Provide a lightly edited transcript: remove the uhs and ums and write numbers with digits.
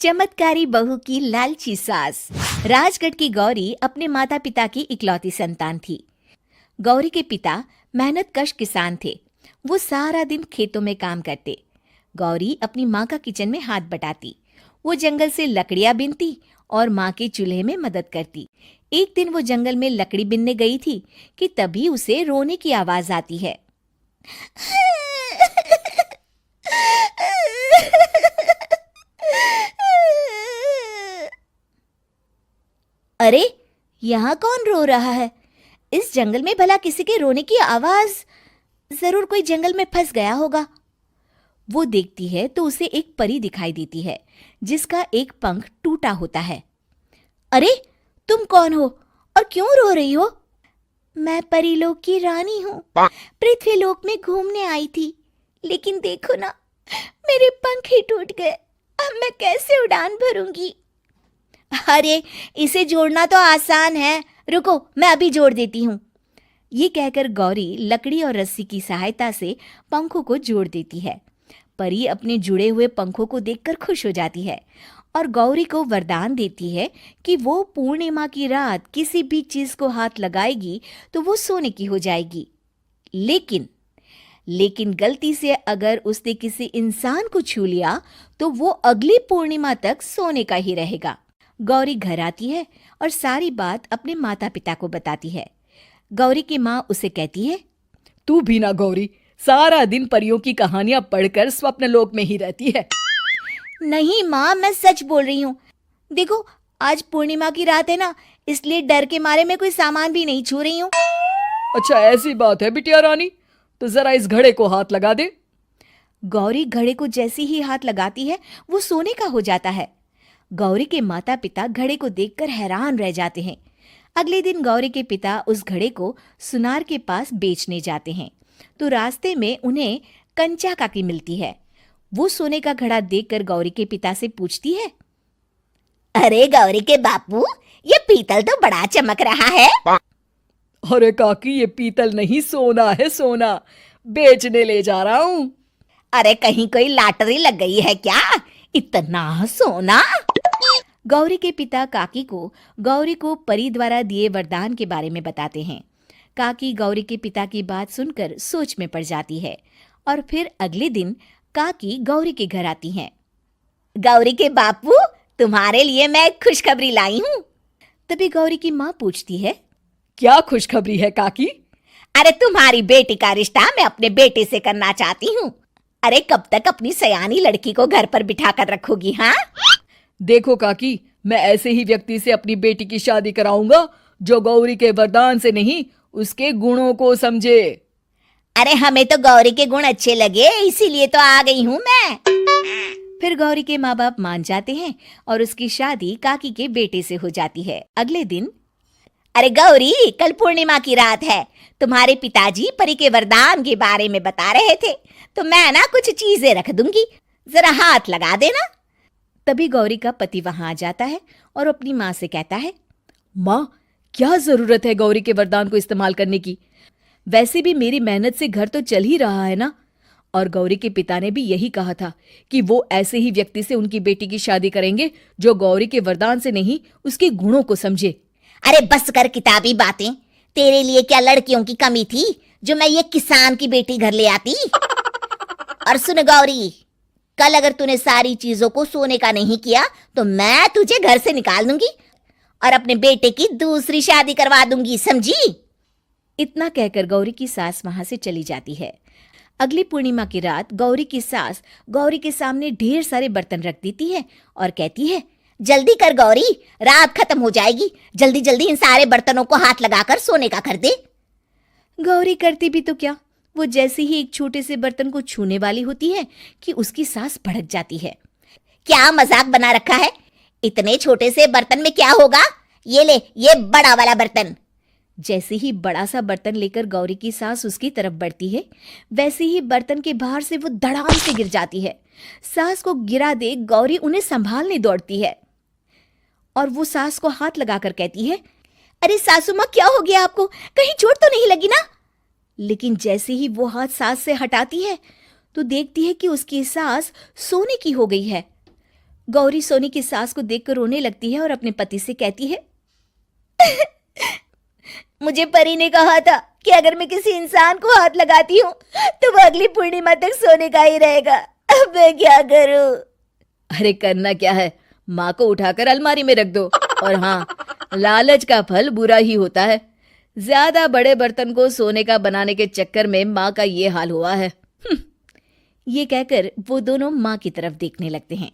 चमत्कारी बहू की लालची सास। राजगढ़ की गौरी अपने माता पिता की इकलौती संतान थी। गौरी के पिता मेहनतकश किसान थे। वो सारा दिन खेतों में काम करते। गौरी अपनी माँ का किचन में हाथ बटाती। वो जंगल से लकड़ियां बीनती और माँ के चूल्हे में मदद करती। एक दिन वो जंगल में लकड़ी बीनने गई थी कि तभी उसे रोने की आवाज आती है। अरे, यहाँ कौन रो रहा है? इस जंगल में भला किसी के रोने की आवाज? जरूर कोई जंगल में फंस गया होगा। वो देखती है तो उसे एक परी दिखाई देती है जिसका एक पंख टूटा होता है। अरे, तुम कौन हो और क्यों रो रही हो? मैं परीलोक की रानी हूँ। पृथ्वीलोक में घूमने आई थी, लेकिन देखो ना, मेरे पंख ही टूट गए। अब मैं कैसे उड़ान भरूंगी? अरे, इसे जोड़ना तो आसान है। रुको, मैं अभी जोड़ देती हूँ। ये कहकर गौरी लकड़ी और रस्सी की सहायता से पंखों को जोड़ देती है। परी अपने जुड़े हुए पंखों को देखकर खुश हो जाती है और गौरी को वरदान देती है कि वो पूर्णिमा की रात किसी भी चीज को हाथ लगाएगी तो वो सोने की हो जाएगी। लेकिन गलती से अगर उसने किसी इंसान को छू लिया तो वो अगली पूर्णिमा तक सोने का ही रहेगा। गौरी घर आती है और सारी बात अपने माता पिता को बताती है। गौरी की माँ उसे कहती है, तू भी ना गौरी, सारा दिन परियों की कहानियां पढ़कर स्वप्न लोक में ही रहती है। नहीं माँ, मैं सच बोल रही हूँ। देखो, आज पूर्णिमा की रात है ना, इसलिए डर के मारे मैं कोई सामान भी नहीं छू रही हूँ। अच्छा, ऐसी बात है बिटिया रानी, तो जरा इस घड़े को हाथ लगा दे। गौरी घड़े को जैसे ही हाथ लगाती है वो सोने का हो जाता है। गौरी के माता पिता घड़े को देखकर हैरान रह जाते हैं। अगले दिन गौरी के पिता उस घड़े को सुनार के पास बेचने जाते हैं तो रास्ते में उन्हें कंचा काकी मिलती है। वो सोने का घड़ा देखकर गौरी के पिता से पूछती है, अरे गौरी के बापू, ये पीतल तो बड़ा चमक रहा है। अरे काकी, ये पीतल नहीं, सोना है, सोना। बेचने ले जा रहा हूँ। अरे, कहीं कोई लॉटरी लग गई है क्या? इतना सोना? गौरी के पिता काकी को गौरी को परी द्वारा दिए वरदान के बारे में बताते हैं। काकी गौरी के पिता की बात सुनकर सोच में पड़ जाती है और फिर अगले दिन काकी गौरी के घर आती हैं। गौरी के बापू, तुम्हारे लिए मैं एक खुशखबरी लाई हूँ। तभी गौरी की माँ पूछती है, क्या खुशखबरी है काकी? अरे, तुम्हारी बेटी का रिश्ता मैं अपने बेटे से करना चाहती हूँ। अरे, कब तक अपनी सयानी लड़की को घर पर बिठा कर रखोगी? हाँ, देखो काकी, मैं ऐसे ही व्यक्ति से अपनी बेटी की शादी कराऊंगा जो गौरी के वरदान से नहीं, उसके गुणों को समझे। अरे, हमें तो गौरी के गुण अच्छे लगे, इसीलिए तो आ गई हूँ मैं। फिर गौरी के माँ बाप मान जाते हैं और उसकी शादी काकी के बेटे से हो जाती है। अगले दिन, अरे गौरी, कल पूर्णिमा की रात है। तुम्हारे पिताजी परी के वरदान के बारे में बता रहे थे, तो मैं ना कुछ चीजें रख दूंगी, जरा हाथ लगा देना। तभी गौरी का पति वहां आ जाता है और अपनी माँ से कहता है, माँ, क्या जरूरत है गौरी के वरदान को इस्तेमाल करने की? वैसे भी मेरी मेहनत से घर तो चल ही रहा है ना। और गौरी के पिता ने भी यही कहा था कि वो ऐसे ही व्यक्ति से उनकी बेटी की शादी करेंगे जो गौरी के वरदान से नहीं, उसके गुणों को समझे। अरे बस कर किताबी बातें। तेरे लिए क्या लड़कियों की कमी थी जो मैं ये किसान की बेटी घर ले आती? और सुन गौरी, कल अगर तूने सारी चीजों को सोने का नहीं किया तो मैं तुझे घर से निकाल दूंगी और अपने बेटे की दूसरी शादी करवा दूंगी, समझी? इतना कहकर गौरी की सास वहां से चली जाती है। अगली पूर्णिमा की रात गौरी की सास गौरी के सामने ढेर सारे बर्तन रख देती है और कहती है, जल्दी कर गौरी, रात खत्म हो जाएगी। जल्दी जल्दी इन सारे बर्तनों को हाथ लगाकर सोने का कर दे। गौरी करती भी तो क्या, वो जैसे ही एक छोटे से बर्तन को छूने वाली होती है कि उसकी सास भड़क जाती है। क्या मजाक बना रखा है? इतने छोटे से बर्तन में क्या होगा? ये ले, ये बड़ा वाला बर्तन। जैसे ही बड़ा सा बर्तन लेकर गौरी की सास उसकी तरफ बढ़ती है, वैसे ही बर्तन के बाहर से वो धड़ाम से गिर जाती है। सास को गिरा देख गौरी उन्हें संभालने दौड़ती है और वो सास को हाथ लगाकर कहती है, अरे सासू माँ, क्या हो गया आपको? कहीं चोट तो नहीं लगी ना? लेकिन जैसे ही वो हाथ सास से हटाती है तो देखती है कि उसकी सास सोने की हो गई है। गौरी सोनी की सास को देखकर रोने लगती है और अपने पति से कहती है, मुझे परी ने कहा था कि अगर मैं किसी इंसान को हाथ लगाती हूँ तो वो अगली पूर्णिमा तक सोने का ही रहेगा। अब मैं क्या करूँ? अरे करना क्या है, माँ को उठाकर अलमारी में रख दो। और हाँ, लालच का फल बुरा ही होता है। ज्यादा बड़े बर्तन को सोने का बनाने के चक्कर में माँ का ये हाल हुआ है। ये कहकर वो दोनों माँ की तरफ देखने लगते हैं।